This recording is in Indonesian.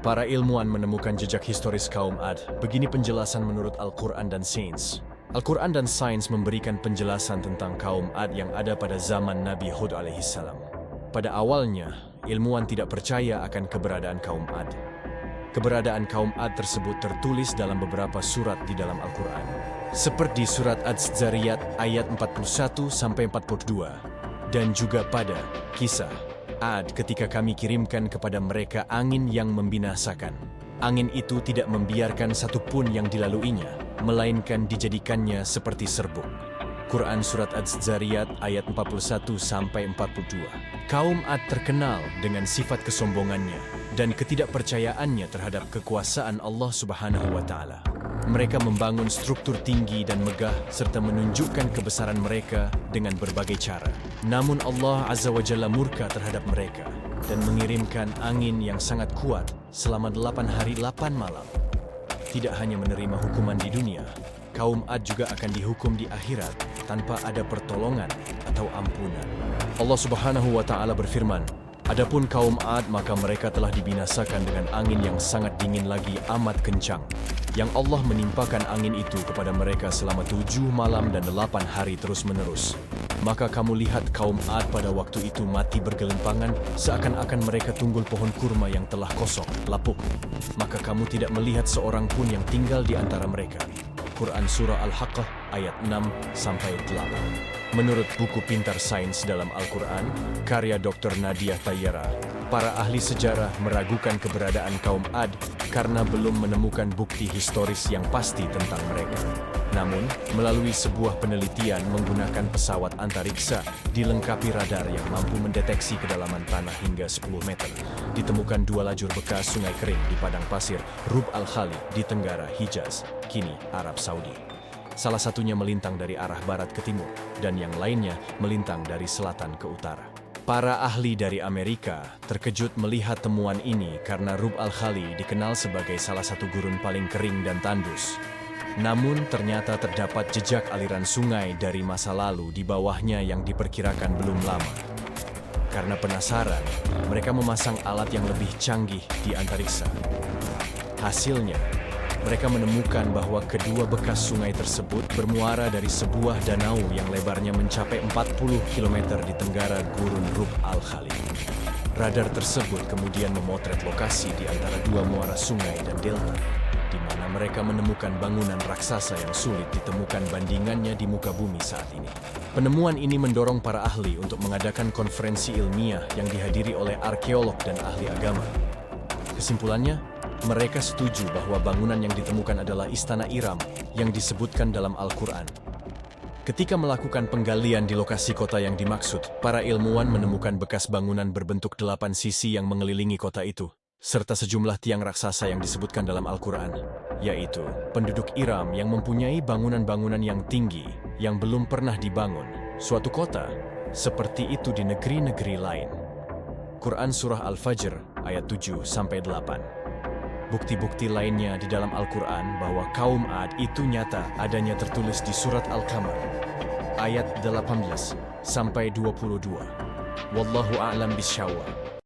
Para ilmuwan menemukan jejak historis kaum Ad. Begini penjelasan menurut Al-Quran dan Sains. Al-Quran dan Sains memberikan penjelasan tentang kaum Ad yang ada pada zaman Nabi Hud alaihissalam. Pada awalnya, ilmuwan tidak percaya akan keberadaan kaum Ad. Keberadaan kaum Ad tersebut tertulis dalam beberapa surat di dalam Al-Quran. Seperti surat Az-Zariyat ayat 41-42. Dan juga pada kisah Ad ketika kami kirimkan kepada mereka angin yang membinasakan. Angin itu tidak membiarkan satupun yang dilaluinya, melainkan dijadikannya seperti serbuk. Quran Surat Az-Zariyat ayat 41-42. Kaum Ad terkenal dengan sifat kesombongannya dan ketidakpercayaannya terhadap kekuasaan Allah Subhanahu wa Ta'ala. Mereka membangun struktur tinggi dan megah serta menunjukkan kebesaran mereka dengan berbagai cara. Namun Allah Azza wa Jalla murka terhadap mereka dan mengirimkan angin yang sangat kuat selama 8 hari 8 malam. Tidak hanya menerima hukuman di dunia, kaum Ad juga akan dihukum di akhirat tanpa ada pertolongan atau ampunan. Allah Subhanahu wa Ta'ala berfirman, "Adapun kaum Ad, maka mereka telah dibinasakan dengan angin yang sangat dingin lagi amat kencang, yang Allah menimpakan angin itu kepada mereka selama 7 malam dan 8 hari terus-menerus. Maka kamu lihat kaum Ad pada waktu itu mati bergelimpangan, seakan-akan mereka tunggul pohon kurma yang telah kosong, lapuk. Maka kamu tidak melihat seorang pun yang tinggal di antara mereka." Quran Surah Al-Haqqah ayat 6-8. Menurut buku Pintar Sains dalam Al-Quran, karya Dr. Nadia Tayyara, para ahli sejarah meragukan keberadaan kaum Ad karena belum menemukan bukti historis yang pasti tentang mereka. Namun, melalui sebuah penelitian menggunakan pesawat antariksa dilengkapi radar yang mampu mendeteksi kedalaman tanah hingga 10 meter, ditemukan 2 lajur bekas sungai kering di padang pasir Rub al-Khali di Tenggara Hijaz, kini Arab Saudi. Salah satunya melintang dari arah barat ke timur, dan yang lainnya melintang dari selatan ke utara. Para ahli dari Amerika terkejut melihat temuan ini karena Rub al-Khali dikenal sebagai salah satu gurun paling kering dan tandus. Namun ternyata terdapat jejak aliran sungai dari masa lalu di bawahnya yang diperkirakan belum lama. Karena penasaran, mereka memasang alat yang lebih canggih di antariksa. Hasilnya, mereka menemukan bahwa kedua bekas sungai tersebut bermuara dari sebuah danau yang lebarnya mencapai 40 km di tenggara gurun Rub al-Khali. Radar tersebut kemudian memotret lokasi di antara 2 muara sungai dan delta, di mana mereka menemukan bangunan raksasa yang sulit ditemukan bandingannya di muka bumi saat ini. Penemuan ini mendorong para ahli untuk mengadakan konferensi ilmiah yang dihadiri oleh arkeolog dan ahli agama. Kesimpulannya, mereka setuju bahwa bangunan yang ditemukan adalah Istana Iram yang disebutkan dalam Al-Quran. Ketika melakukan penggalian di lokasi kota yang dimaksud, para ilmuwan menemukan bekas bangunan berbentuk 8 sisi yang mengelilingi kota itu, serta sejumlah tiang raksasa yang disebutkan dalam Al-Quran, yaitu penduduk Iram yang mempunyai bangunan-bangunan yang tinggi yang belum pernah dibangun suatu kota seperti itu di negeri-negeri lain. Quran Surah Al-Fajr ayat 7-8. Bukti-bukti lainnya di dalam Al-Quran bahwa kaum Ad itu nyata adanya tertulis di surat Al-Qamar ayat 18-22. Wallahu a'lam bishawab.